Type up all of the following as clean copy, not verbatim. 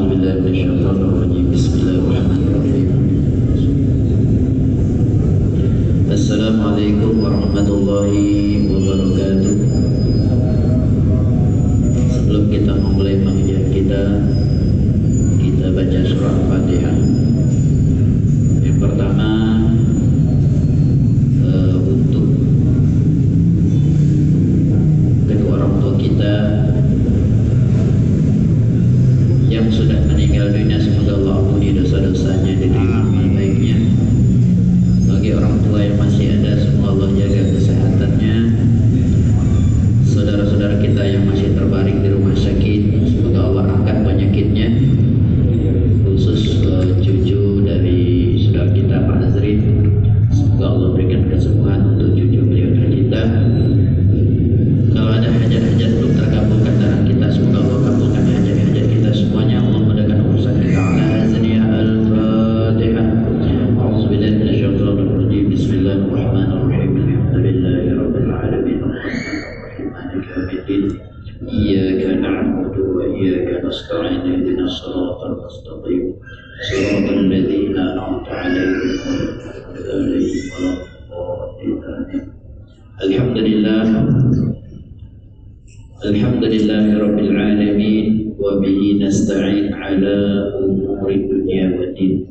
A'udzubillahi minasyaitonirrajim. Bismillahirrahmanirrahim. Assalamualaikum warahmatullahi wabarakatuh. Sebelum kita memulai pengajian kita baca surah Al-Fatihah. Yang pertama, untuk kedua orang tua kita yang sudah meninggal dunia, semoga Allah ampuni dosa-dosanya dan diterima baiknya. Bagi orang tua yang masih ada, semoga Allah jaga kesehatannya. Saudara-saudara kita yang masih terbaring di rumah sakit, semoga Allah angkat penyakitnya. Khusus cucu dari saudara kita Pak Azrin, semoga Allah berikan kesembuhan untuk cucu beliau tercinta. Kalau ada hajat-hajat belum terkabulkan dalam kita, semoga Allah kabulkan hajat-hajat kita semuanya. Allah mudahkan urusan kita. Ala hazniya al-Fatihah. A'udzubillahi minasyaitonirrajim. Bismillahirrahmanirrahim. Alhamdulillahi rabbil alamin. Maliki yaumiddin. Iyyaka na'budu wa iyyaka nasta'in. Ihdinas siratal mustaqim. Siratal ladzina an'amta 'alaihim ghairil maghdubi 'alaihim. Alhamdulillah. Alhamdulillahi rabbil alamin. Wa bihi nasta'in ala umuri dunya waddin.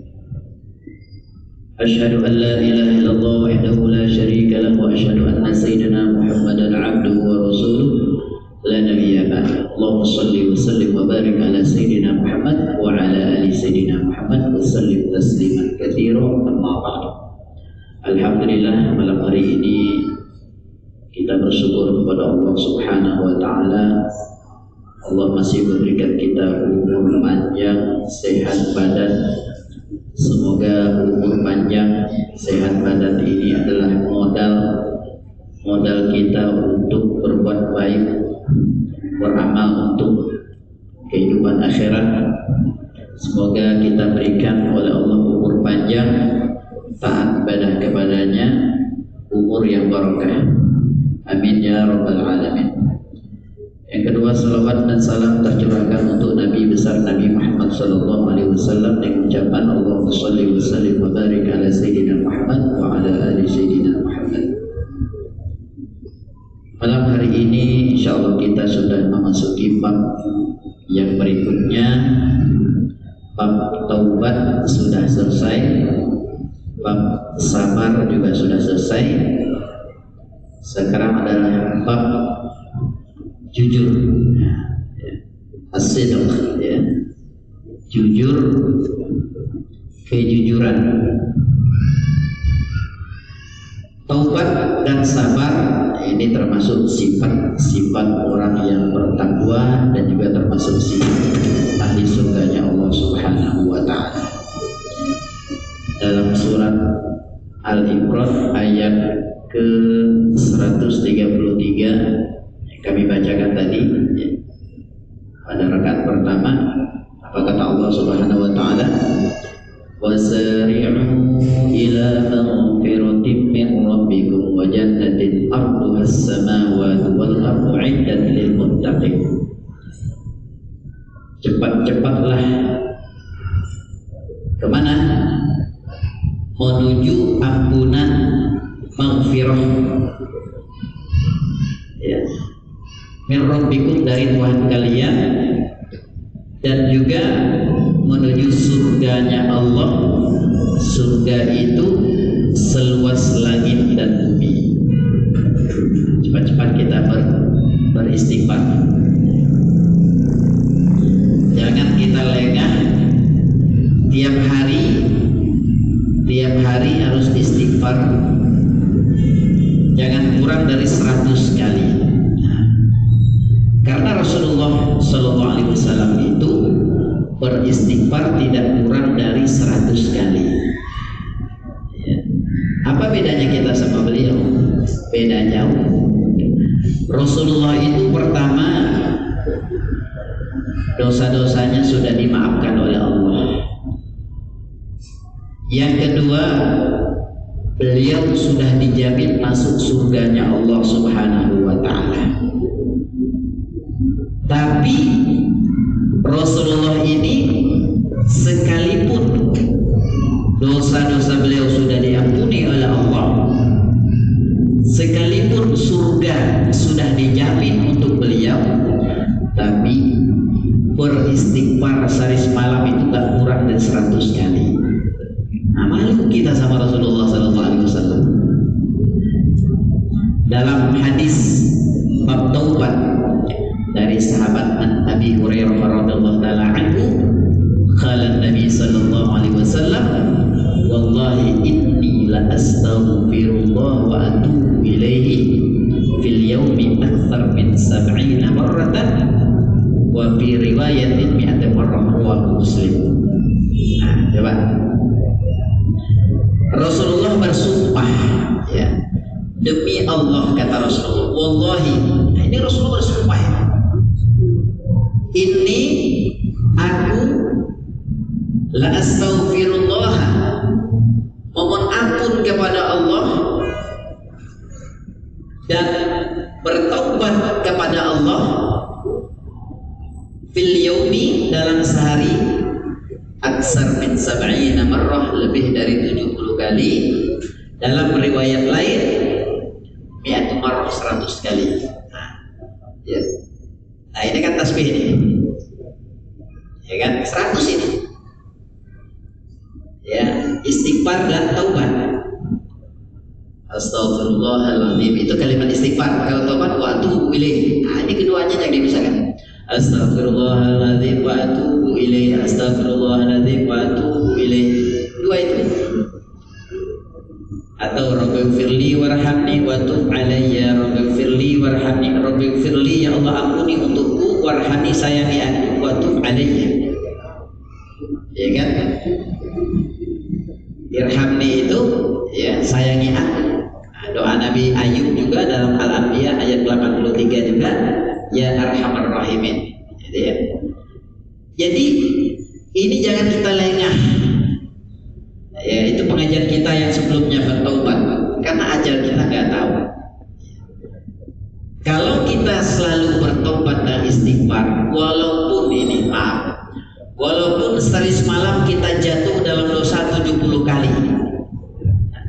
Asyhadu an la ilaha illallah wahdahu la syarika lahu wa asyhadu anna sayyidina Muhammadan 'abduhu wa rasuluhu la nabiyya ba'dahu. Allahumma shalli wa sallim wa barik ala sayyidina Muhammad wa ala ali sayyidina Muhammad wa sallim tasliman katsiran. Amma ba'du. Alhamdulillah, malam hari ini kita bersyukur kepada Allah Subhanahu wa taala. Allah masih memberikan kita umur panjang, sehat badan. Semoga umur panjang, sehat badan ini adalah modal kita untuk berbuat baik, beramal untuk kehidupan akhirat. Semoga kita berikan oleh Allah umur panjang, taat ibadah kepadanya, umur yang barokah. Amin ya rabbal alamin. Yang kedua, salawat dan salam tercurahkan untuk Nabi besar Nabi Muhammad sallallahu alaihi wasallam dengan ucapan Allahumma shalli wa sallim wa barik ala sayyidina Muhammad wa ala ali sayyidina Muhammad. Malam hari ini insyaallah kita sudah memasuki bab yang berikutnya. Bab taubat sudah selesai, bab sabar juga sudah selesai. Sekarang adalah bab jujur, as-sidq, ya. Jujur, kejujuran. Taubat dan sabar ini termasuk sifat orang yang bertakwa dan juga termasuk sifat ahli surganya Allah Subhanahu wa taala. Dalam surat Al-Imran ayat ke-133 yang kami bacakan tadi, ya, pada rakaat pertama, apa kata Allah Subhanahu wa taala? Wasari'u ila maghfiratin min rabbikum wa jannatin arduha as-samawati wal ardu 'iddat lil muttaqin. Cepat-cepatlah kemana? Menuju ampunan, maghfirah, ya, min rabbikum, dari Tuhan kalian, dan juga menuju surganya Allah. Surga itu seluas langit dan bumi. Cepat-cepat kita beristighfar. Jangan kita lengah. Tiap hari harus istighfar. Jangan kurang dari 100 kali. Karena Rasulullah Sallallahu Alaihi Wasallam itu beristighfar tidak kurang dari 100 kali. Ya. Apa bedanya kita sama beliau? Beda jauh. Rasulullah itu pertama, dosa-dosanya sudah dimaafkan oleh Allah. Yang kedua, beliau sudah dijamin masuk surganya Allah Subhanahu wa taala. Tapi Rasulullah ini beristighfar sehari semalam itu gak kurang dari 100 kali. Nah, malu kita sama Rasulullah SAW. Dalam hadis bab taubat dari sahabat Abi Hurairah radhiyallahu taala anhu, qala Nabi sallallahu alaihi wasallam, wallahi inni la astaghfirullah wa atubu ilaihi fil yaumi akthar min 70 marratan wa fi riwayatin 100 marrah rawahu Muslim. Nah, coba Rasulullah bersumpah, ya, demi Allah kata Rasulullah, wallahi, nah ini Rasulullah bersumpah, ya, ini aku la astaghfirullah, mohon ampun kepada Allah dan bertobat kepada Allah, fil yaumi, dalam sehari, aksar min 70 marrah, lebih dari 70 kali, dalam riwayat lain 100 marrah, 100 kali. Nah, ya. Nah, ini kan tasbih ini, ya kan, 100 ini, ya, istighfar dan taubat. Astagfirullahaladzim, itu kalimat istighfar. Kalau taubat, wa atubu ilaih. Nah, ini keduanya yang dipisahkan. Astagfirullahaladzim wa atubu ilaih, astagfirullahaladzim wa atubu ilaih. Dua itu. Atau Rabbighfirli warhamni wa tub alayya, Rabbighfirli warhamni, Rabbighfirli, ya Allah ampuni untukku, warhamni, sayangi aku, wa tub alayya. Ya kan? Irhamni itu, ya, sayangi aku. Nah, doa Nabi Ayub juga dalam Al-Anbiya ayat 83 juga, ya arhamar rahimin. Gitu, ya. Jadi ini jangan kita lengah. Ya, itu pengajian kita yang sebelumnya bertaubat, karena ajal kita nggak tahu. Kalau kita selalu bertobat dan istighfar, walaupun ini, maaf, walaupun sehari semalam kita jatuh dalam dosa 70 kali,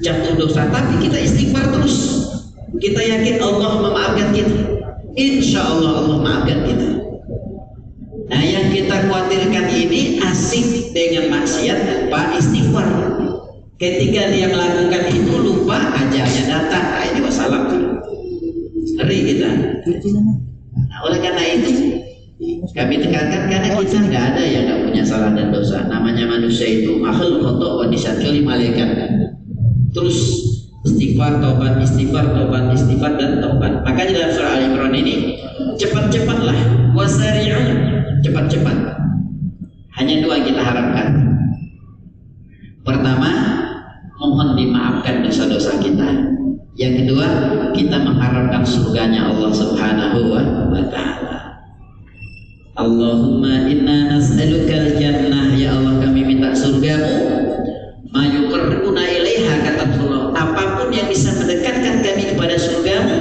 jatuh dosa, tapi kita istighfar terus, kita yakin Allah memaafkan kita. Insya Allah Allah maafkan kita. Nah, yang kita khawatirkan ini asik dengan maksiat lupa istighfar. Ketika dia melakukan itu lupa, ajalnya datang. Nah, ini wassalam. Ngeri kita. Nah, oleh karena itu kami tekankan, karena kita nggak ada yang nggak punya salah dan dosa. Namanya manusia itu makhluk khotok wa nisyan, kecuali malaikat. Terus istighfar, tobat, istighfar, tobat, istighfar, dan tobat. Makanya dalam surah Al-Imran ini, cepat-cepatlah, wasari'u, cepat-cepat. Hanya dua kita harapkan. Pertama, mohon dimaafkan dosa-dosa kita. Yang kedua, kita mengharapkan surganya Allah Subhanahu wa ta'ala. Allahumma inna nas'alukal jannah, ya Allah kami minta surgamu, mayuqarribuna ilaiha, kata Allah, apapun yang bisa mendekatkan kami kepada surgamu,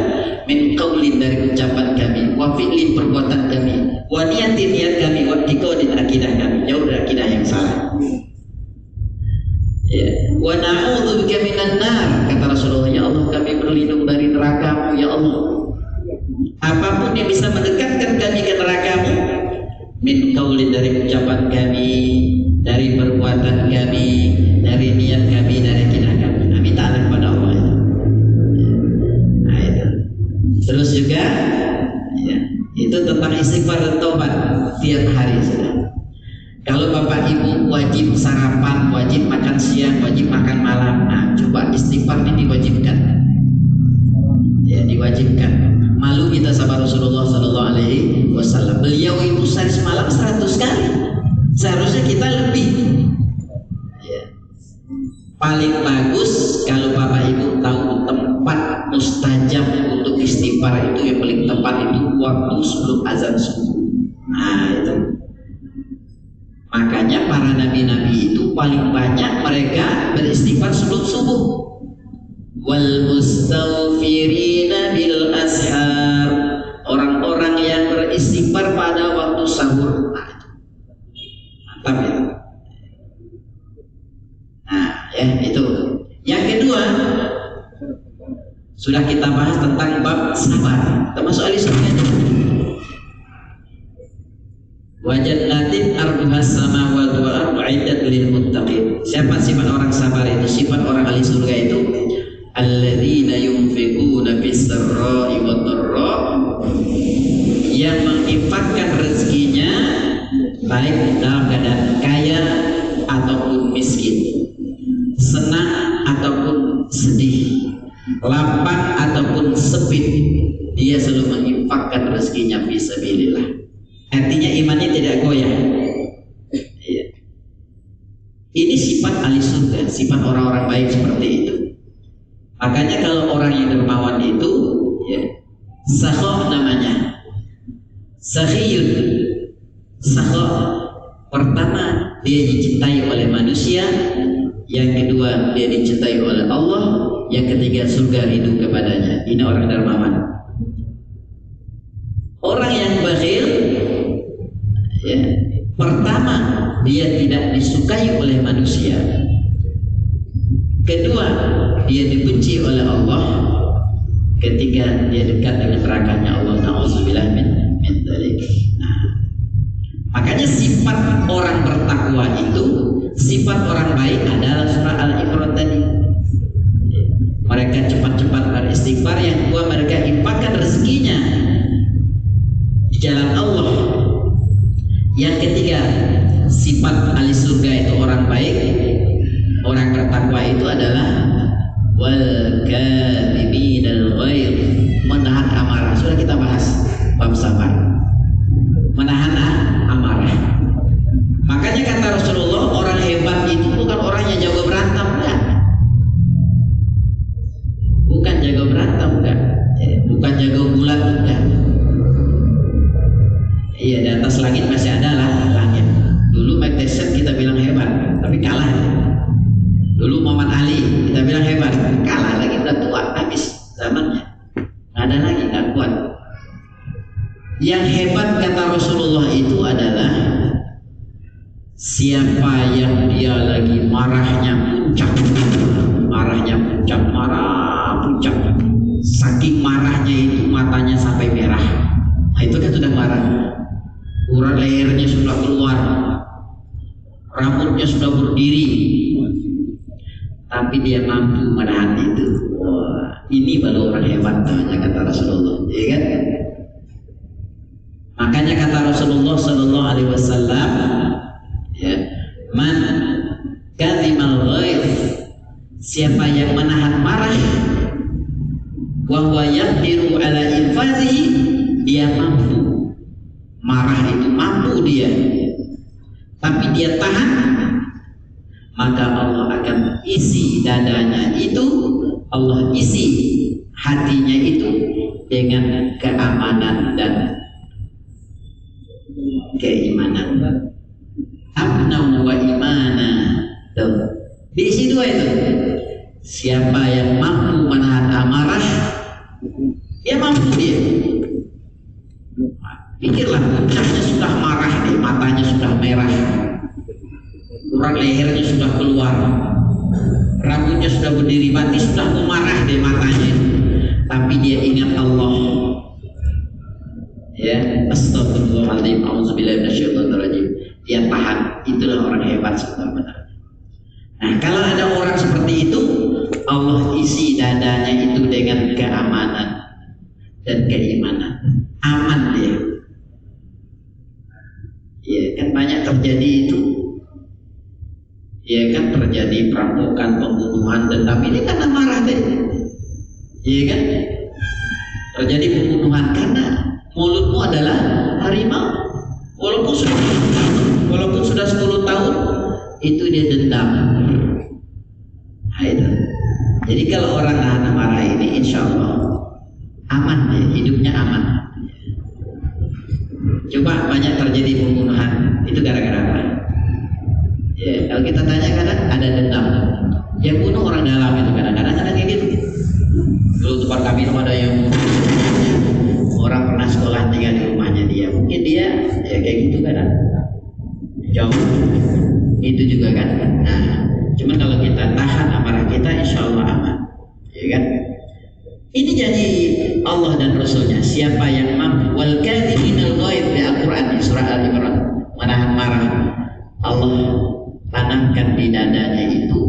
min qaulin, dari ucapan kami, wa fi'lin, perbuatan kami, wa niyatin, niat kami, wa iqadin, akidah kami, jauh dari akidah yang salah. Ya, wa na'udzubika minan nar, kata Rasulullah, ya Allah kami berlindung dari neraka-Mu, ya Allah. Apapun yang bisa mendekatkan kami ke neraka-Mu, min qaulin, dari ucapan kami, dari perbuatan kami, dari niat kami, dari akidah kami. Nah, minta kepada Allah itu. Nah, itu. Terus juga, ya, itu tentang istighfar dan taubat tiap hari sudah. Kalau bapak ibu wajib sarapan, wajib makan siang, wajib makan malam. Nah, coba istighfar ini diwajibkan. Ya, diwajibkan. Malu kita sama Rasulullah Sallallahu Alaihi Wasallam. Beliau itu sehari semalam 100 kali. Seharusnya kita lebih. Ya. Paling bagus kalau bapak ibu tahu tempat mustajab untuk istighfar itu, yang paling tepat itu waktu sebelum azan subuh. Nah, itu. Makanya para nabi-nabi itu paling banyak mereka beristighfar sebelum subuh. Wal mustaghfirina bil ashar, orang-orang yang beristighfar pada waktu sahur. Nah, itu mantap ya. Nah, ya itu. Yang kedua, sudah kita bahas tentang bab sabar, termasuk ahli surga. Wa jannatin arduhas samawati wal ardu iddat lil muttaqin. Siapa sifat orang sabar itu? Sifat orang ahli surga itu alladzina yunfiquna fis sarra'i wad dharra, yang menginfakkan rezekinya baik dalam keadaan kaya ataupun miskin, senang ataupun sedih, lapang ataupun sempit, dia selalu menginfakkan rezekinya fisabilillah. Artinya imannya tidak goyah. Ini sifat ahli surga, sifat orang-orang baik seperti itu. Makanya kalau orang yang dermawan itu, ya, sakho namanya, sakhiyun. Sakho, pertama dia dicintai oleh manusia, yang kedua dia dicintai oleh Allah, yang ketiga surga rindu kepadanya. Ini orang dermawan. Orang yang bakhil, ya, pertama dia tidak disukai oleh manusia, kedua dia dibenci oleh Allah, ketiga dia dekat dengan nerakanya Allah. Na'udzubillah min dzalik. Makanya sifat orang bertakwa itu, sifat orang baik adalah surah Al-Imran tadi. Mereka cepat-cepat beristighfar, yang kedua mereka infakkan rezekinya di jalan Allah. Yang ketiga, sifat ahli surga itu orang baik, orang bertakwa itu adalah wal kadhiminal ghaidh, menahan amarah. Sudah kita bahas bab sabar, menahan amarah. Makanya kata Rasulullah, orang hebat itu bukan orang yang jago berantem, enggak. Bukan jago berantem, enggak. Bukan jago gulat, enggak. Iya, di atas langit masih ada lah langit. Dulu Mike Tyson kita bilang hebat, tapi kalah. Dulu Muhammad Ali kita bilang hebat, kalah lagi, udah tua, habis zamannya, nggak ada lagi, nggak kuat. Yang hebat kata Rasulullah itu adalah siapa yang dia lagi marahnya puncak, marah puncak, saking marahnya itu matanya sampai merah. Nah, itu kan sudah marah. Urat lehernya sudah keluar, rambutnya sudah berdiri, tapi dia mampu menahan itu. Wah, ini baru orang hebat namanya kata Rasulullah, ya kan? Makanya kata Rasulullah Sallallahu Alaihi Wasallam, ya, man kadhimal ghaidh, siapa yang menahan marah, wa huwa yaqdiru ala infadhihi, dia mampu. Marah itu mampu dia, tapi dia tahan, maka Allah akan isi dadanya itu, Allah isi hatinya itu dengan keamanan dan keimanan. Abna wa imana. Diisi dua itu. Siapa yang mampu menahan amarah, dia mampu dia. Pikirlah, puncaknya sudah marah deh, matanya sudah merah, urat lehernya sudah keluar, rambutnya sudah berdiri, mati sudah memarah deh matanya, tapi dia ingat Allah. Ya, astagfirullahaladzim, auzubillahi minasyaitonirrajim. Dia tahan, itulah orang hebat sebenarnya. Nah, kalau ada orang seperti itu, Allah isi dadanya itu dengan keamanan dan keimanan, aman dia. Ya kan banyak terjadi itu, ya kan terjadi perampokan, pembunuhan, dan ini karena marah deh, ya kan terjadi pembunuhan karena mulutmu adalah harimau, walaupun sudah 10 tahun itu dia dendam. Nah, itu. Jadi kalau orang nahan amarah ini, insya Allah aman ya, hidupnya aman. Coba banyak terjadi pembunuhan, itu gara-gara apa? Ya, kalau kita tanya kadang ada dendam. Yang bunuh orang dalam itu kadang-kadang ada kayak gitu. Dulu tempat kami ada yang orang pernah sekolah tinggal di rumahnya dia, mungkin dia ya kayak gitu kadang jauh. Itu juga kan. Nah, cuman kalau kita tahan amarah kita, insya Allah aman, ya kan? Ini janji Allah dan Rasulnya. Siapa yang mampu, wal kadhiminal ghaidh, di Al-Quran di surah Al-Imran, menahan marah, Allah tanamkan di dadanya itu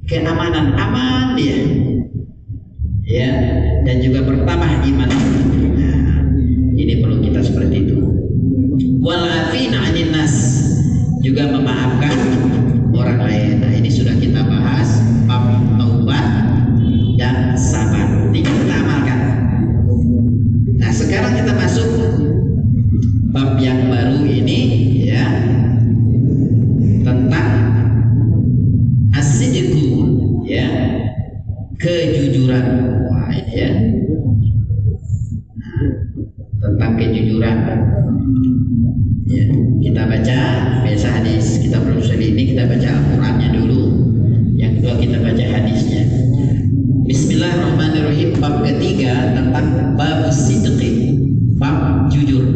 keamanan, aman dia, ya, dan juga bertambah iman. Nah, ini perlu kita seperti itu. Wal afina 'anil nas, juga memaafkan orang lain. Nah, ini sudah kita bahas bab taubat dan sabar. Tinggal kita amalkan. Nah, sekarang kita masuk bab yang baru ini, ya, tentang as-sidqu, ya, kejujuran. Wah, ini ya, tentang kejujuran. Ya, kita baca biasa hadis, kita belum ini kita baca Al-Qur'annya dulu. Yang kedua kita baca hadisnya. Bismillahirrahmanirrahim. Bab ketiga tentang bab sidqi, bab jujur.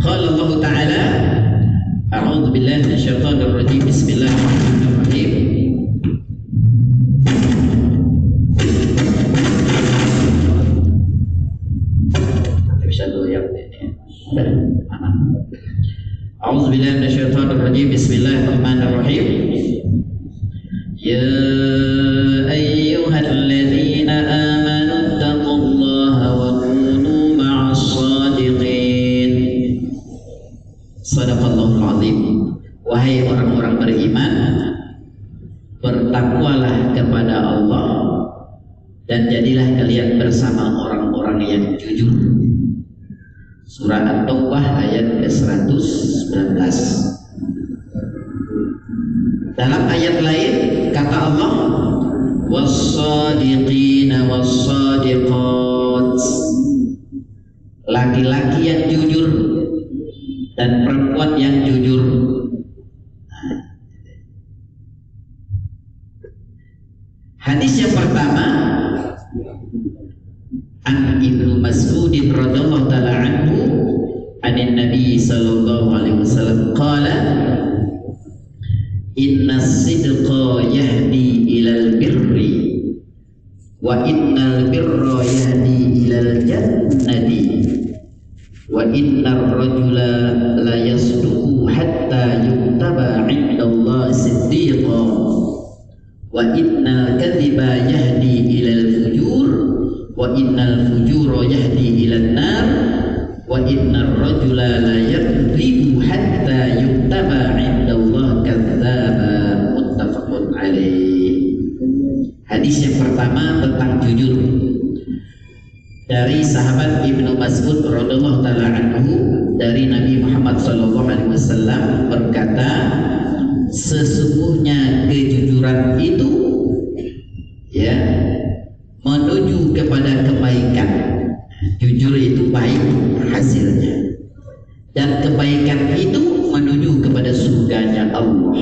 Qala Allah Ta'ala, a'udzu billahi minasyaitonir rajim. Bismillahirrahmanirrahim. Bisa dulu yang ini. A'udzu billahi minasyaitonir rajim. Bismillahirrahmanirrahim. Ya ayyuhalladzina amanu taqullaha wa kunu ma'as shadiqin. Shadaqallahul azim. Wahai orang-orang beriman, bertakwalah kepada Allah dan jadilah kalian bersama orang-orang yang jujur. Surah At-Taubah ayat ke-119. Dalam ayat lain kata Allah, was-shadiqina was-shadiqat, laki-laki yang jujur dan perempuan yang jujur. Hadis yang pertama, an Ibnu Mas'ud radhiyallahu taala anhu anin Nabi sallallahu alaihi wasallam qala, inna sidqa yahdi ilal birri wa innal birra yahdi ilal jannati wa innar rajula la yasduqu hatta yuktaba 'inda Allah siddiqa wa innal kadhiba yahdi ilal fujur wa innal fujura yahdi ilan nar wa innar rajula la yakdzibu hatta yuktaba 'inda Allah kadzdzaba. Muttafaqun alaih. Hadis yang pertama tentang jujur dari sahabat Ibnu Mas'ud radhiyallahu taala anhu dari Nabi Muhammad sallallahu alaihi wasallam berkata, sesungguhnya kejujuran itu, ya, menuju kepada kebaikan. Jujur itu baik hasilnya, dan kebaikan itu menuju kepada surganya Allah.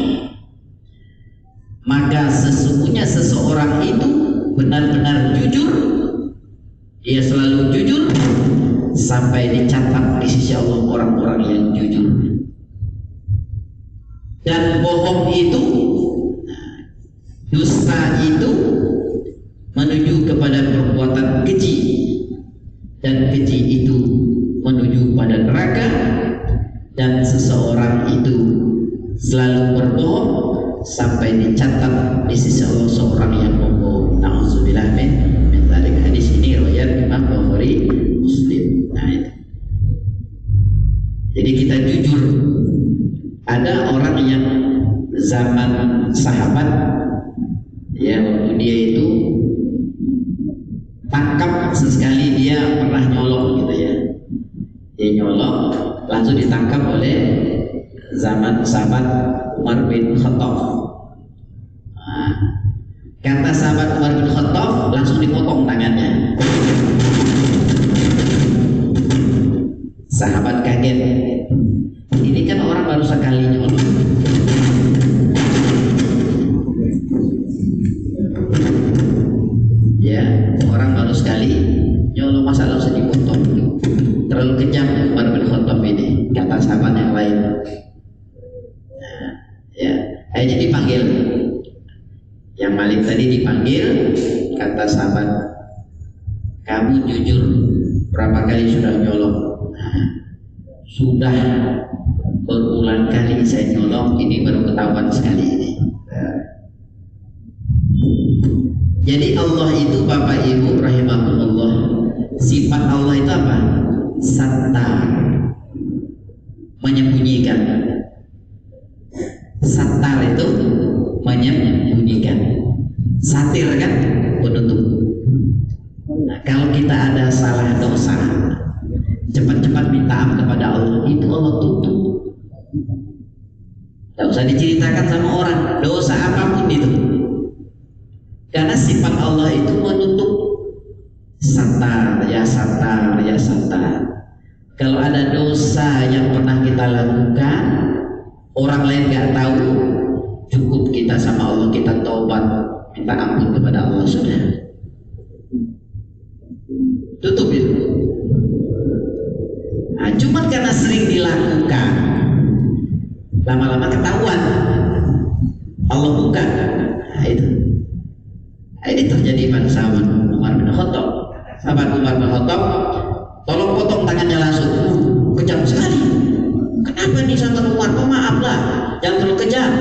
Maka sesungguhnya seseorang itu benar-benar jujur, dia selalu jujur sampai dicatat di sisi Allah orang-orang yang jujur. Dan bohong itu, dusta itu menuju kepada perbuatan keji, dan keji itu menuju pada neraka, dan seseorang itu selalu berbohong sampai dicatat di sisi Allah seorang yang membohong. Na'udzubillah min dzalik. Hadis ini riwayat Imam Bukhari, Muslim. Nah, itu. Jadi kita jujur. Ada orang yang zaman sahabat, ya, waktu dia itu tangkap sesekali, dia pernah nyolong gitu ya, dia nyolong langsung ditangkap oleh zaman sahabat Umar bin Khattab. Nah, kata sahabat Umar bin Khattab, langsung dipotong tangannya. Sahabat kaget, ini kan orang baru sekali nyolong. Ya, orang baru sekali nyolong, masa langsung dipotong. Terlalu kejam Umar bin Khattab ini, kata sahabat yang lain. Nah, ya, akhirnya dipanggil. Yang Malik tadi dipanggil, kata sahabat, kamu jujur berapa kali sudah nyolong? Nah, sudah berulang kali saya nyolong, ini baru ketahuan sekali ini. Jadi Allah itu Bapak Ibu rahimakumullah, sifat Allah itu apa? Sattar, menyembunyikan. Sattar itu menyembunyikan. Satir kan, penutup. Nah, kalau kita ada salah dosa, cepat-cepat minta maaf kepada Allah, itu Allah tutup. Tidak usah diceritakan sama orang dosa apapun itu, karena sifat Allah itu menutup. Sattar, ya sattar, ya sattar. Kalau ada dosa yang pernah kita lakukan, orang lain nggak tahu, cukup kita sama Allah, kita taubat, minta ampun kepada Allah, sudah tutup itu. Nah, cuma karena sering dilakukan, lama-lama ketahuan, Allah buka. Nah, itu. Nah, ini terjadi pada sahabat Umar bin Khattab. Sahabat Umar bin Khattab, tolong potong tangannya langsung. Kejam sekali. Kenapa nih sahabat Umar? Oh, maaf lah, jangan terlalu kejam.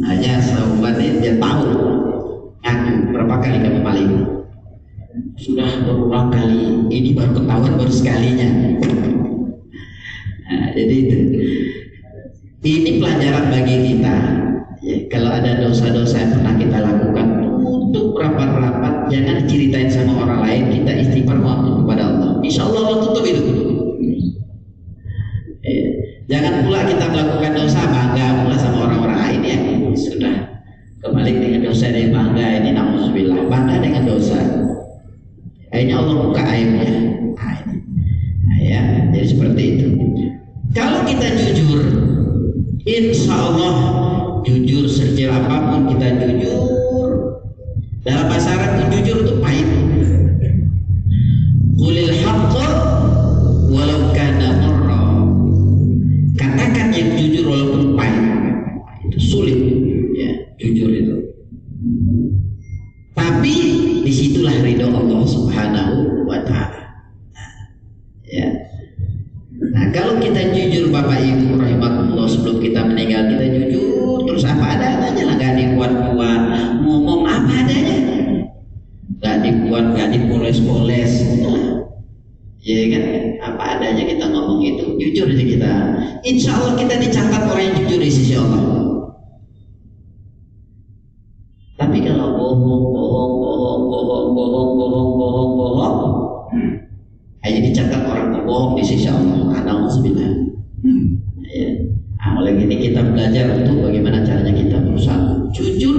Hanya sahabat dia tahu, ngaku berapa kali kamu paling. Sudah berulang kali, ini baru ketahuan baru sekalinya. Nah, jadi itu. Ini pelajaran bagi kita. Ya, kalau ada dosa-dosa yang pernah kita lakukan, tutup rapat-rapat, jangan ceritain sama orang lain, kita istighfar mohon kepada Allah. Insya Allah Allah tutup itu. Ya. Jangan pula kita melakukan dosa bangga pula sama orang-orang lain ya. Sudah kembali dengan dosa dia bangga, ini na'udzubillah, bangga dengan dosa. Akhirnya Allah buka aibnya. Nah, ya, jadi seperti itu. Kalau kita jujur, insya Allah jujur sekecil apapun kita jujur. Dalam bahasa Arab jujur itu pahit. Qulil haqqa walau kana marra. Katakan yang jujur walaupun pahit. Itu sulit ya, jujur itu. Tapi disitulah ridho Allah Subhanahu wa Ta'ala. Ya. Nah, kalau kita jujur Bapak Ibu rahimakumullah, sebelum kita meninggal kita jujur terus apa adanya lah, gak dibuat-buat, ngomong apa adanya, gak dibuat, gak dipoles-poles, ya kan, apa adanya kita ngomong itu, jujur aja kita. Insya Allah kita dicatat orang yang jujur di sisi Allah. Tapi kalau bohong, hanya dicatat orang berbohong di sisi Allah. Alhamdulillah. Ya. Nah, oleh ini kita belajar untuk bagaimana caranya kita berusaha jujur,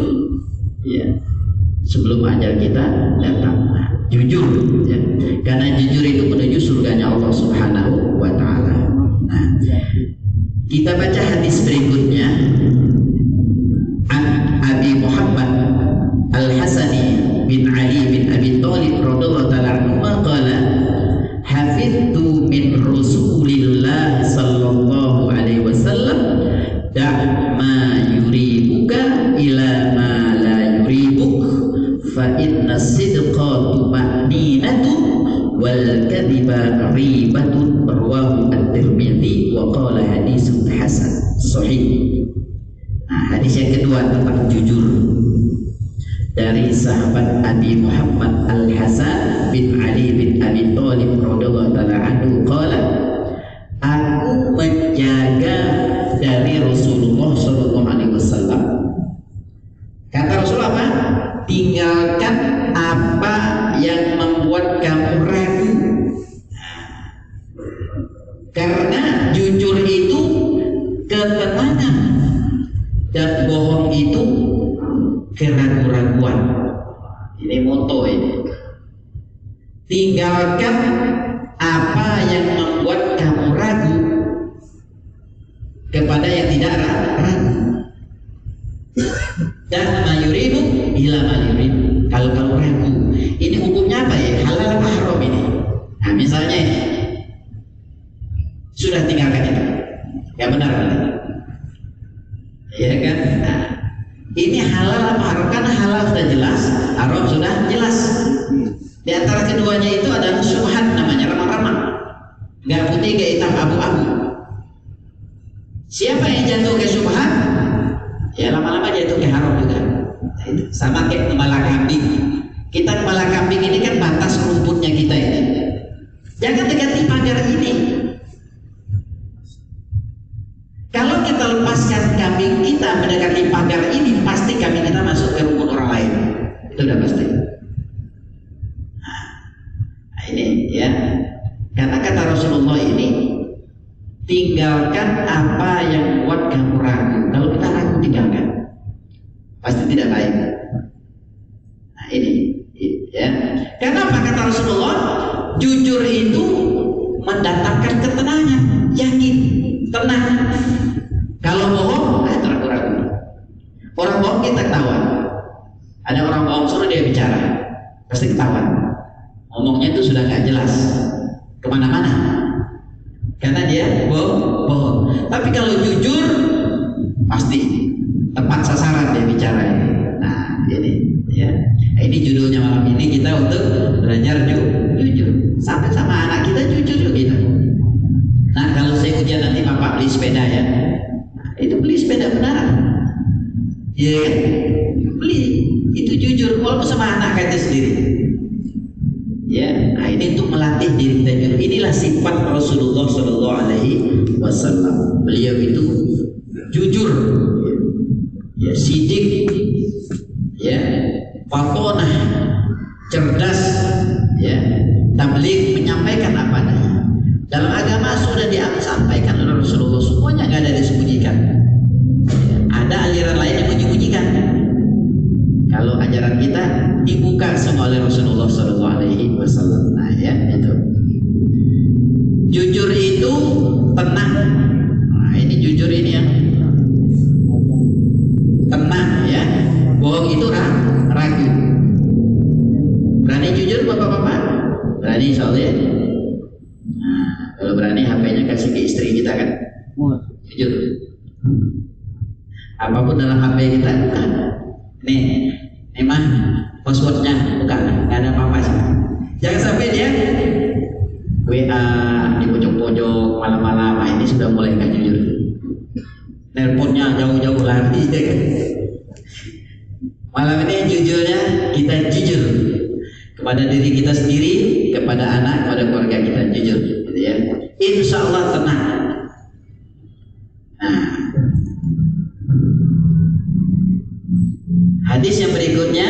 ya, sebelum ajal kita datang. Nah, jujur, ya. Karena jujur itu menuju surganya Allah Subhanahu wa Ta'ala. Nah, kita baca hadis berikutnya. An Abi Muhammad Al-Hasani bin Ali bin Abi Thalib radhiyallahu ta'ala anhu qala hafidtu min Rasulillah sallallahu alaihi wasallam da' ma yuribuka ila ma la yuribuk fa inna sidqa tuma'ninatun wal kadhiba ribatun, rawahu at-Tirmidzi wa qala haditsun hasan sahih. Nah, hadis yang kedua tentang jujur dari sahabat Abi Muhammad Al-Hasan bin Ali bin Abi Thalib radhiyallahu ta'ala anhu qala, aku menjaga dari Rasulullah sallallahu alaihi wasallam. Kata Rasul apa? Tinggalkan apa yang membuat kamu ragu. Karena jujur itu ketenangan dan bohong itu keraguan-raguan. Ini moto ini. Tinggalkan apa yang membuat kamu ragu kepada yang tidak ragu. Dan mayuribu bila mayuribu. Kalau kamu ragu, ini hukumnya apa ya? Halal apa haram ini? Nah, misalnya sudah tinggalkan itu, ya benar kan? Ya kan? Nah, ini halal apa haram? Karena halal sudah jelas, haram sudah jelas. Di antara keduanya itu ada syubhat namanya, remang-remang, nggak putih nggak hitam, abu-abu. Siapa yang jatuh ke syubhat, ya lama-lama jatuh ke haram juga. Nah, itu sama kayak kepala kambing. Kita kepala kambing ini kan batas rumputnya kita ini. Jangan dekati pagar ini. Kalau kita lepaskan kambing kita mendekati pagar ini, pasti kambing kita masuk ke rumput orang lain. Itu udah pasti. Nah, ini ya. Karena kata Rasulullah ini, tinggalkan apa yang buat kamu ragu. Kalau kita ragu, tinggalkan. Pasti tidak baik. Nah ini ya. Karena apa kata Rasulullah? Jujur itu mendatangkan ketenangan, yakin, tenang. Kalau bohong, itu ragu-ragu. Orang bohong kita ketahuan. Ada orang bohong suruh dia bicara, pasti ketahuan. Ngomongnya itu sudah nggak jelas, kemana-mana. Karena dia bohong. Tapi kalau jujur, pasti tepat sasaran dia bicara. Nah ini ya. Nah, ini judulnya malam ini kita untuk belajar jujur. Sampai sama anak kita jujur juga kita. Nah kalau saya ujian nanti bapak beli sepeda ya. Nah, itu beli sepeda beneran. Iya kan? Beli itu jujur walaupun sama anak kita sendiri. Ya, nah ini untuk melatih diri kita jujur. Inilah sifat Rasulullah Shallallahu Alaihi Wasallam. Beliau itu jujur, ya, sidik, ya, fatonah, cerdas, ya, tabligh, menyampaikan apa adanya. Dalam agama sudah disampaikan oleh Rasulullah, semuanya nggak ada disembunyikan. Ya, ada aliran lain yang menyembunyikan. Kalau ajaran kita dibuka semua oleh Rasulullah Shallallahu Alaihi Wasallam. Nah ya itu. Jujur itu tenang. Nah ini jujur ini ya. Tenang ya. Bohong itu ragu. Berani jujur bapak-bapak? Berani soalnya. Nah kalau berani HP-nya kasih ke istri kita kan. Jujur. Apapun dalam HP kita bukan. Nih, emang passwordnya bukan, nggak ada apa-apa sih. Jangan sampai dia WA di pojok-pojok malam-malam. Ini sudah mulai nggak jujur. Teleponnya jauh-jauh lari. Malam ini jujurnya kita jujur kepada diri kita sendiri, kepada anak, kepada keluarga kita jujur, gitu ya. Insya Allah tenang. Nah. Hadis yang berikutnya,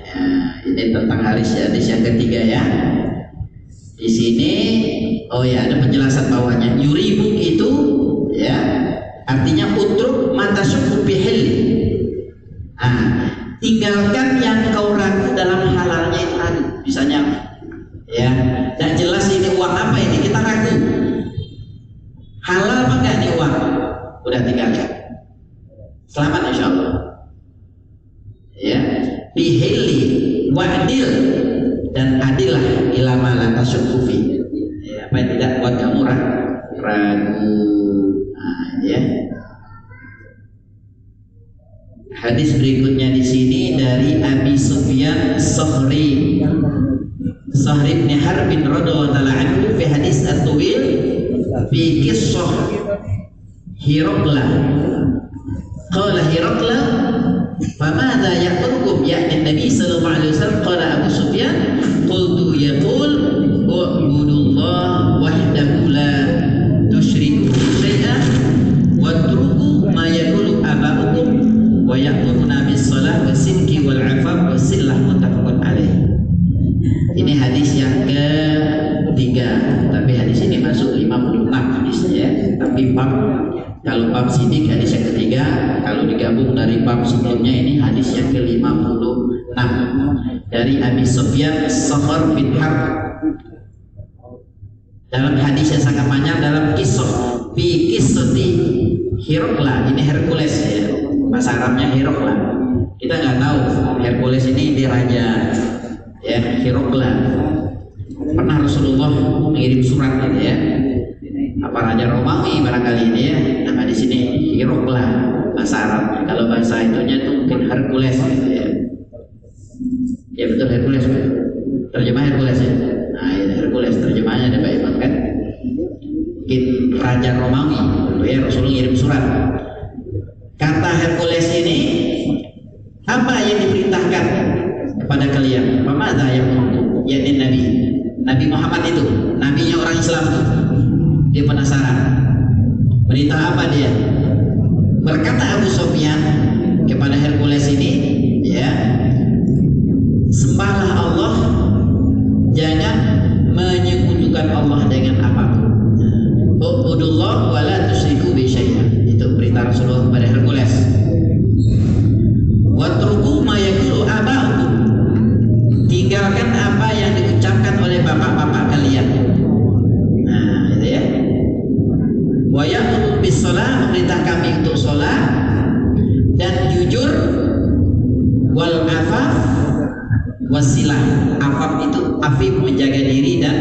ya, ini tentang hadis yang ketiga ya. Di sini, oh ya ada penjelasan bawahnya. Yuribuk itu, ya, artinya utruk mata suku bihil. Tinggalkan yang kau ragu dalam halalnya itu ragu. Misalnya, ya, dan jelas ini uang apa ini kita ragu. Halal apa enggak nih uang? Udah tinggalkan. Selamat insya Allah. Ya, bihili wa'dil dan adillah ilama la tasyukufi. Ya, apa yang tidak buat kamu ragu. Nah, ya. Hadis berikutnya di sini dari Abi Sufyan Sakhri bin Harb radhiyallahu ta'ala anhu fi hadis at-tuwil fi qissah Hiraqla. Qala Hiraqla فماذا يأمركم يعني النبي صلى الله عليه وسلم قال أبو سفيان قلت يقول اعبدوا الله وحده لا تشركوا شيئا واتركوا ما يقول آباؤكم ويأمرنا بالصلاة والصدق والعفاف والصلة متفق عليه. Ini hadis yang ketiga, tapi hadis ini masuk 56 hadisnya ya. Tapi kalau bab sidik hadis yang ketiga, kalau digabung dari bab sebelumnya ini hadis yang ke-56 dari Abi Sufyan Sakhar bin Harb. Dalam hadis yang sangat panjang dalam kisah bi qissati Hiraqla, ini Hercules ya. Bahasa Arabnya Hiraqla. Kita nggak tahu Hercules ini di raja ya Hiraqla. Pernah Rasulullah mengirim surat gitu ya. Apa raja Romawi barangkali ini ya. Nama di sini Hiraqla bahasa Arab. Kalau bahasa itunya itu mungkin Hercules gitu ya. Ya betul Hercules. Terjemah Hercules ya. Nah, ini Hercules terjemahnya ada Pak Imam kan. Mungkin raja Romawi. Ya Rasulullah ngirim surat dia. Berkata Abu Sufyan kepada Hercules ini, ya, sembahlah Allah, jangan menyekutukan Allah dengan apapun. Ubudullah wa la tusyriku bi syai'an. Itu perintah Rasulullah kepada Hercules. Watruku ma yaqulu aba'ukum. Tinggalkan apa yang diucapkan oleh bapak-bapak kalian. Nah, itu ya. Wa ya'muru bis shalah, perintah kami untuk salat dan jujur, wal afaf wasilah. Afaf itu afif, menjaga diri dan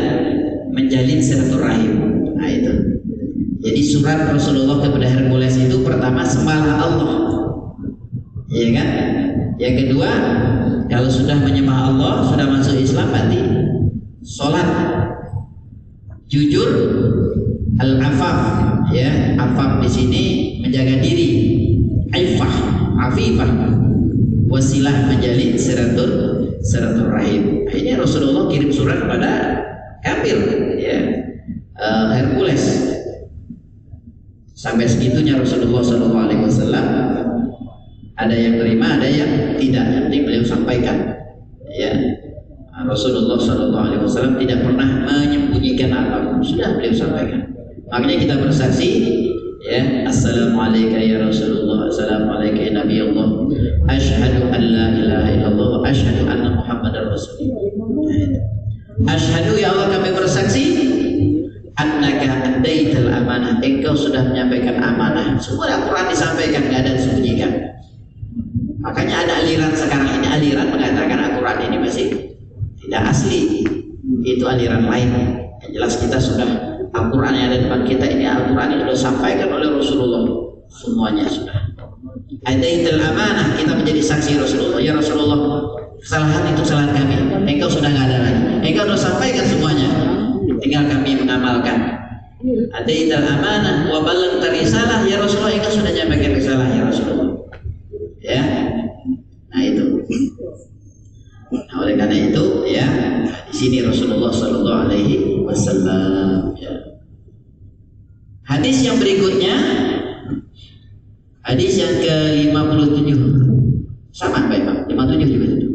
menjalin silaturahim. Nah itu. Jadi surat Rasulullah kepada Hercules itu pertama sembahlah Allah, ya kan? Yang kedua, kalau sudah menyembah Allah, sudah masuk Islam, berarti sholat, jujur, al-afaf, ya, afaf di sini menjaga diri, ifah, afifah, wasilah menjalin silaturahim. Ini Rasulullah kirim surat kepada kafir, ya, Hercules. Sampai segitunya Rasulullah SAW. Ada yang terima, ada yang tidak. Yang penting beliau sampaikan. Ya, Rasulullah SAW tidak pernah menyembunyikan apapun. Sudah beliau sampaikan. Makanya kita bersaksi, ya, Assalamualaikum ya Rasulullah, Assalamualaikum ya Nabi Allah, Ashhadu an la ilaha illallah, Ashhadu anna Muhammadar Rasulullah. Ashhadu, ya Allah, kami bersaksi, annaka addaital amanah, engkau sudah menyampaikan amanah. Semua Al-Quran disampaikan, tidak ada disembunyikan. Makanya ada aliran sekarang ini, aliran mengatakan Al-Quran ini masih tidak asli. Itu aliran lain. Yang jelas kita sudah, Al-Quran yang ada di depan kita ini, Al-Quran yang sudah disampaikan oleh Rasulullah. Semuanya sudah. Addaital amanah, kita menjadi saksi Rasulullah. Ya Rasulullah, kesalahan itu kesalahan kami. Engkau sudah tidak ada lagi. Engkau sudah sampaikan semuanya. Tinggal kami mengamalkan. Addaital amanah wa ballaghta risalah, ya Rasulullah, engkau sudah menyampaikan risalah, ya Rasulullah. Ya. Nah itu. Nah, oleh karena itu, ya, di sini Rasulullah SAW. Ya. Hadis yang berikutnya, hadis yang ke-57. Sama Pak Imam, 57 juga itu.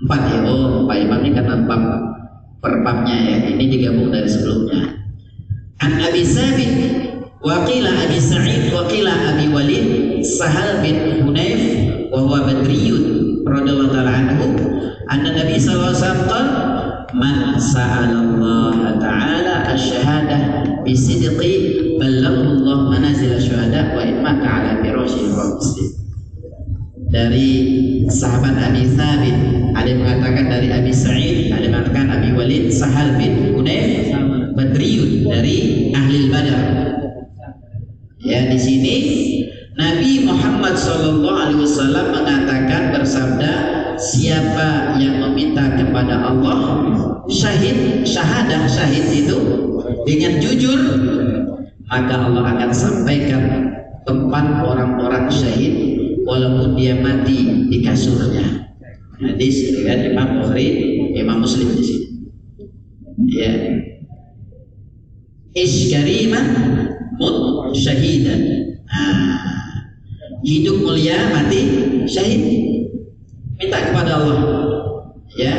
4 ya. Oh, Pak Imam ini karena bab per babnya, ya. Ini digabung dari sebelumnya. An Abi Sabit wa qila Abi Sa'id wa qila Abi Walid Sahal bin Hunayf wa huwa Badriyun radhiyallahu ta'ala anhu anna Nabi sallallahu alaihi wasallam man sa'ala Allah ta'ala asy-syahadah bisidqi ballaghahu Allah manazil asy-syuhada wa in mata 'ala firashihi wa muslim. Dari sahabat Abi Thabit, ada yang mengatakan dari Abi Sa'id, ada yang mengatakan Abi Walid Sahal bin Hunayf Badriyun, dari ahli Badar. Ya, di sini Nabi Muhammad SAW mengatakan, bersabda, siapa yang meminta kepada Allah syahadah itu dengan jujur, maka Allah akan sampaikan tempat orang-orang syahid walaupun dia mati di kasurnya. Hadis riwayat Imam Bukhari, Imam Muslim di sini. Ya. Iskariman mut syahidan. Hidup mulia, mati syahid. Minta kepada Allah. Ya.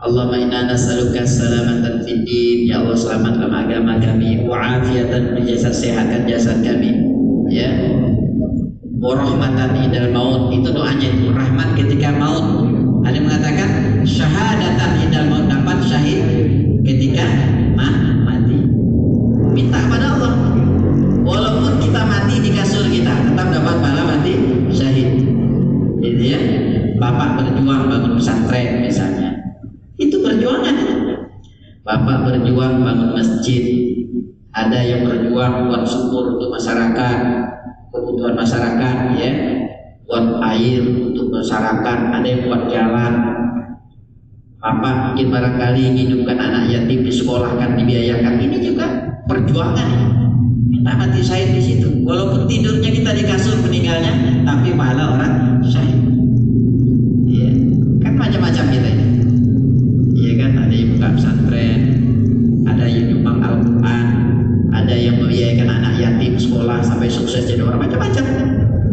Allahumma inna nas'aluka salamatan fid din, ya Allah, selamatkan agama kami, wa afiatan, jasad, sehatkan jasad kami. Ya. Wa rahmatan indal maut, itu doanya, itu rahmat ketika maut. Ada yang mengatakan syahadatan indal maut, dapat syahid ketika mati. Minta kepada Allah, walaupun kita mati di kasur kita, tetap dapat pahala mati syahid. Gitu ya. Bapak berjuang bangun pesantren misalnya, itu perjuangan. Bapak berjuang bangun masjid, ada yang berjuang buat sumur untuk masyarakat, kebutuhan masyarakat, ya, buat air untuk masyarakat, ada yang buat jalan. Bapak mungkin barangkali hidupkan anak yatim, disekolahkan, dibiayakan. Ini juga perjuangan, ya. Kita mati syahid di situ. Walaupun tidurnya kita di kasur meninggalnya, tapi pahala orang syahid. Ya, kan macam-macam kita ini. Iya kan, ada yang buka pesantren, ada yang nyumbang Al-Quran, ada yang membiayakan anak yatim sekolah. sekolah sampai sukses jadi orang macam-macam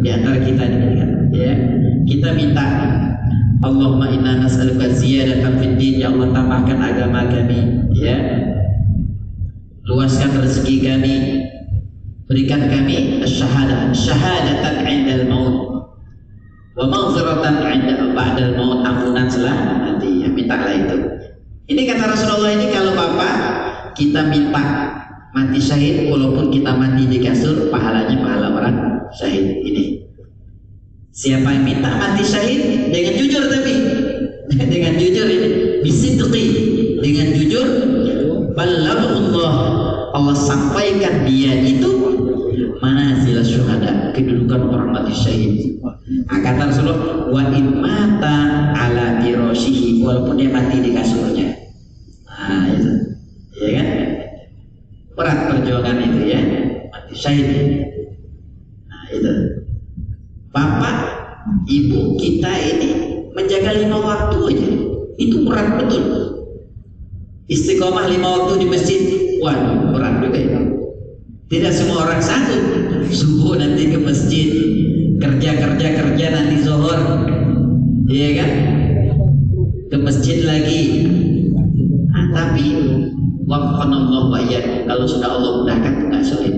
di antara kita ini kan. Ya, kita minta Allahumma inna nas'aluka ziyadatan fid din, ya Allah tambahkan agama kami, ya. Luaskan rezeki kami, berikan kami syahadatan 'indal maut wa maghfiratan 'inda ba'dal maut, ampunan setelah mati. Ya, mintalah itu. Ini kata Rasulullah, ini kalau Bapak kita minta mati syahid walaupun kita mati di kasur, pahalanya pahala orang syahid. Ini siapa yang minta mati syahid dengan jujur, tapi dengan jujur ini bisidqi, dengan jujur, balaghullah, Allah sampaikan dia itu manazil syuhada, kedudukan orang mati syahid. Kata Rasulullah, wa in mata ala firashihi, walaupun dia mati di kasurnya. Nah itu, ya kan, berat perjuangan itu ya, mati syahid. Nah itu, Bapak, Ibu kita ini menjaga 5 waktu aja, itu berat betul. Istiqomah 5 waktu di masjid, waduh berat juga ya. Tidak semua orang sanggup subuh nanti ke masjid, kerja nanti zuhur, iya kan, ke masjid lagi. Nah, tapi waqfanallahu wa iyyakum, kalau sudah Allah mudahkan nggak sulit,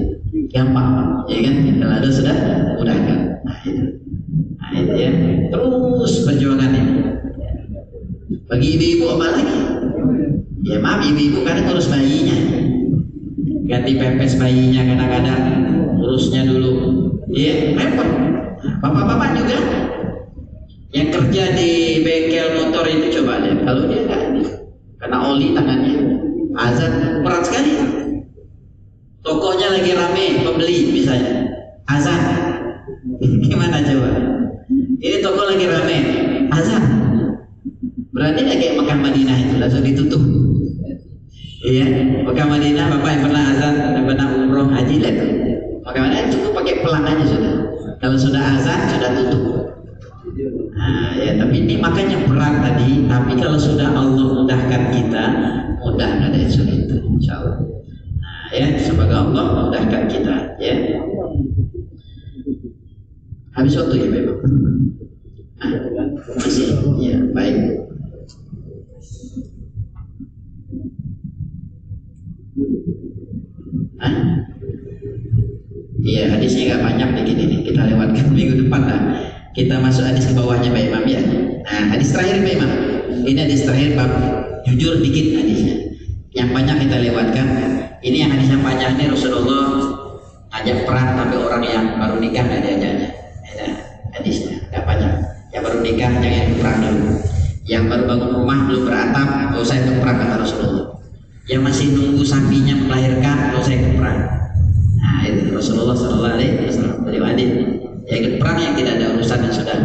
gampang, ya kan? Kalau ada sudah mudahkan. Nah itu ya, terus perjuangan ini. Bagi ibu-ibu apa lagi? Ya maaf, ibu-ibu kan urus bayinya, ganti pempes bayinya, kadang-kadang urusnya dulu, ya repot. Bapak-bapak juga yang kerja di bengkel motor itu, coba lihat kalau dia nggak kena oli tangannya, azan berat sekali. Tokonya lagi rame pembeli misalnya, azan gimana coba? Ini toko lagi rame, azan, berarti nggak kayak Mekah Madinah itu langsung ditutup. Iya, Mekah Madinah, Bapak yang pernah azan, yang pernah umroh haji lah tuh. Mekah Madinah cukup pakai pelang aja sudah. Kalau sudah azan sudah tutup. Nah, ya, tapi ini makanya berat tadi. Tapi kalau sudah Allah mudahkan kita, mudah, nggak ada yang sulit, insya Allah. Nah, ya, semoga Allah mudahkan kita. Ya, habis waktu ya, Bapak. Masih, ya, baik. Iya, hadisnya nggak banyak dikit ini, kita lewatkan minggu depan lah. Kita masuk hadis ke bawahnya Pak Imam ya. Nah, hadis terakhir Pak Imam. Ini hadis terakhir Pak, jujur dikit hadisnya. Yang banyak kita lewatkan. Ini yang hadis yang panjang ini, Rasulullah ngajak perang tapi orang yang baru nikah nggak diajaknya. Ada hadisnya, nggak banyak. Yang baru nikah jangan ikut perang dulu. Yang baru bangun rumah belum beratap, nggak usah ikut perang kata Rasulullah. Yang masih nunggu sapinya melahirkan, nggak usah ikut perang. Nah itu Rasulullah Sallallahu Alaihi Wasallam dari hadis. Ya ikut perang yang tidak ada urusan yang sudah,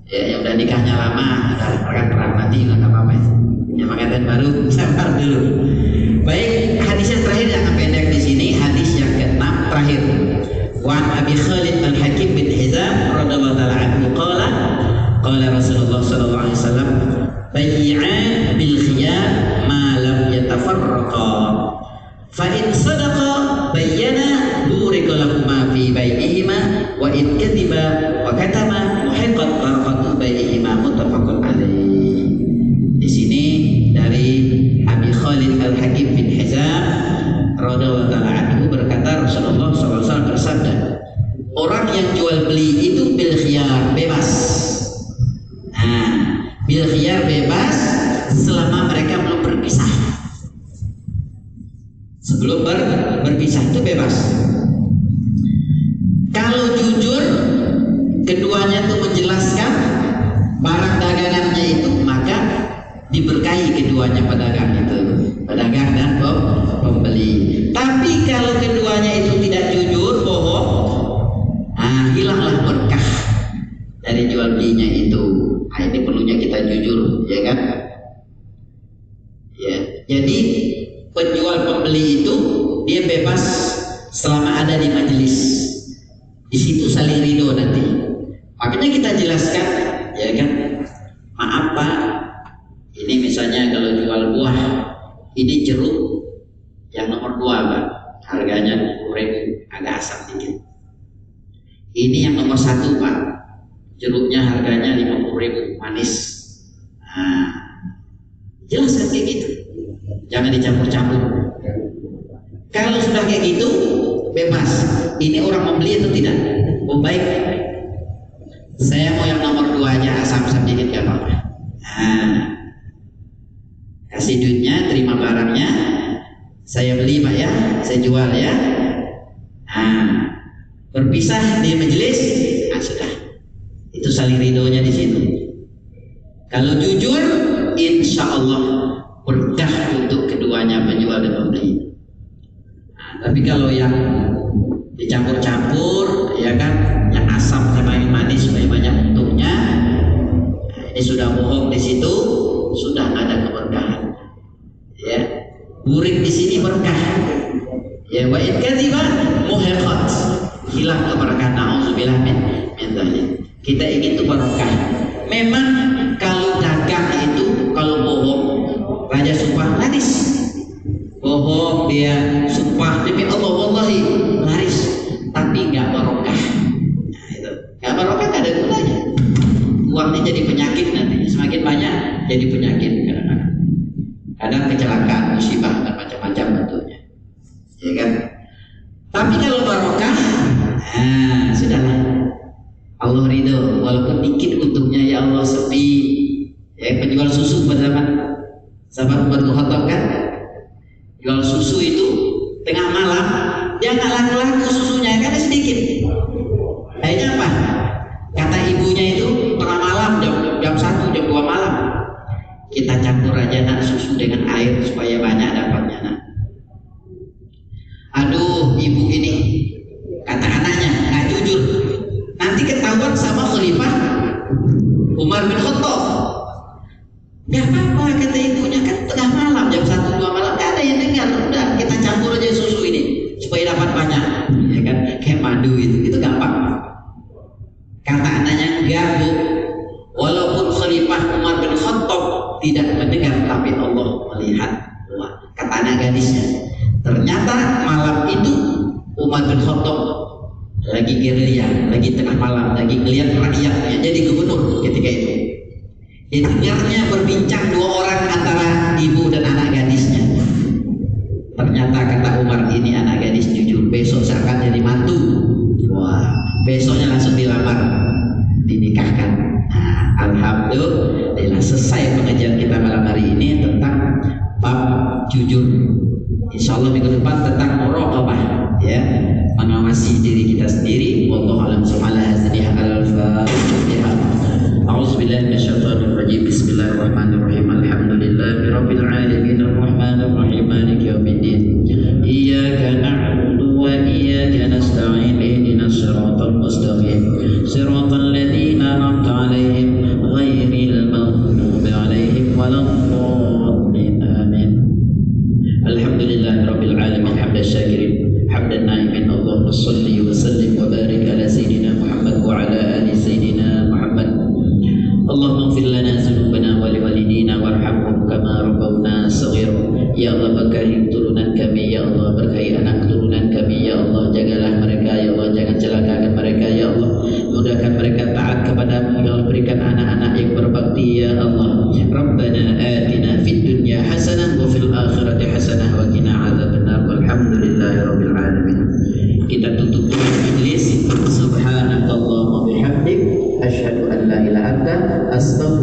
ya yang udah nikahnya lama, udah perang mati nggak apa-apa. Yang pengantin baru sabar dulu. Baik, hadis yang terakhir yang pendek di sini, hadis yang ke-6 terakhir. Wan Abi Khalid Al-Hakim bin Hizam radhiyallahu taala anhu qala Rasulullah sallallahu alaihi wasallam bay'an bil khiyar ma lam yatafarraqa fa in sadaqa bayyana burika lahuma fi bai'ihima wa in kadhiba wa katama muhiqqat barakatu bai'ihima, muttafaqun alaih. Di sini dari Abi Khalid Al-Hakim bin Hizam radhiyallahu taala anhu berkata, Rasulullah SAW bersabda, orang yang jual beli itu bil khiyar, bebas. Nah, bil khiyar bebas selama mereka belum berpisah. Sebelum berpisah itu bebas. Kalau jujur keduanya itu menjelaskan barang dagangannya itu, maka diberkahi keduanya, pedagang itu, pedagang dan pembeli. Tapi kalau keduanya itu tidak jujur, bohong, nah hilanglah berkah dari jual belinya itu. Nah, ini perlunya kita jujur, ya kan? Ya, jadi penjual pembeli itu dia bebas selama ada di majelis. Di situ saling ridho nanti. Makanya kita jelaskan, ya kan? Maaf Pak, ini misalnya kalau jual buah, ini jeruk yang nomor 2 Pak, harganya 10.000, agak asam dikit. Ini yang nomor 1 Pak, jeruknya harganya 50.000, manis. Nah, jelas kan kayak gitu, jangan dicampur-campur. Kalau sudah kayak gitu bebas, ini orang membeli atau tidak? Oh baik, saya mau yang nomor 2 aja, asam-asam dikit gak apa-apa. Nah, kasih duitnya, terima barangnya, saya beli Pak ya, saya jual ya. Nah, berpisah di majelis, nah sudah, itu saling ridhonya di situ. Kalau jujur, insya Allah berkah untuk keduanya, penjual dan pembeli. Nah, tapi kalau yang dicampur-campur, ya kan, yang asam sama yang manis supaya banyak untungnya, nah, ini sudah bohong di situ, sudah nggak ada keberkahan. Ya, burik di sini berkah. Ya, wa in kadziba muhiqat, hilang keberkahan. Nauzubillah min dzalik. Kita ingin itu barokah. Memang kalau dagang itu, kalau bohong, raja sumpah laris. Bohong dia sumpah demi Allah wallahi laris, tapi nggak barokah. Nah, itu nggak barokah, nggak ada gunanya. Uangnya jadi penyakit nanti, semakin banyak jadi penyakit kadang-kadang. Kadang kecelakaan, musibah dan macam-macam bentuknya, ya kan? Tapi kalau barokah, nah sudahlah, Allah ridho, walaupun dikit untungnya ya Allah, sepi. Ya, penjual susu pada zaman sahabat Umar bin Khattab kan, jual susu itu tengah malam, dia nggak laku-laku susunya karena sedikit. Akhirnya apa? Kata ibunya itu tengah malam, jam 1, jam 2 malam, kita campur aja nak susu dengan air supaya banyak dapatnya nak. Aduh, ibu ini, kata anaknya, nggak jujur, nanti ketahuan sama Khalifah Umar bin Khattab. Gak apa-apa kata ibunya, kan tengah malam, jam 1-2 malam, gak ada yang dengar, udah kita campur aja susu ini supaya dapat banyak, ya kan, kayak madu itu gampang. Kata anaknya, enggak Bu, walaupun Khalifah Umar bin Khattab tidak mendengar, tapi Allah melihat. Kata anak gadisnya, ternyata malam itu Umar bin Khattab lagi gerilya, lagi tengah malam, lagi ngeliat rakyatnya jadi gubernur ketika itu. Dia dengarnya berbincang 2 orang antara ibu dan anak gadisnya. Ternyata kata Umar, ini anak gadis jujur, besok saya akan jadi mantu. Wah, besoknya langsung dilamar, dinikahkan. Nah, alhamdulillah selesai pengajian kita malam hari ini tentang bab jujur. Insya Allah minggu depan tentang muraqabah, ya, mengawasi diri kita sendiri. Wallahu a'lam bishawab. A'udzubillahi minasyaitonir rajim. Bismillahirrahmanirrahim. Alhamdulillahirabbil alamin arrahmanir rahim maliki yaumiddin. Iyyaka na'budu wa iyyaka nasta'in. Ihdinas siratal mustaqim. Siratal ladzina an'amta 'alaihim ghairil maghdubi 'alaihim waladdallin. Amin. Alhamdulillahirabbil alamin hamdan syakirin hamdan na'imin. Allahumma shalli wa sallim wa barik ala sayyidina Muhammad wa ala ali sayyidina Muhammad. Allahumma ighfir lana dzunubana wa liwalidina warhamhum kama rabbawna shaghira. Ya Allah, berkahi turunan kami, ya Allah, berkahi anak turunan kami, ya Allah, jagalah mereka, ya Allah, jangan celakakan mereka, ya Allah, mudahkan mereka taat kepadamu, ya Allah, berikan anak-anak yang berbakti, ya Allah. Rabbana atina fid dunya hasanah wa fil akhirati hasanah wa qina adzabannar. Walhamdulillahirabbil alamin. Kita tutup majlis. Subhanakallahumma bihamdik, asyhadu an la ilaha illa anta, astaghfiruka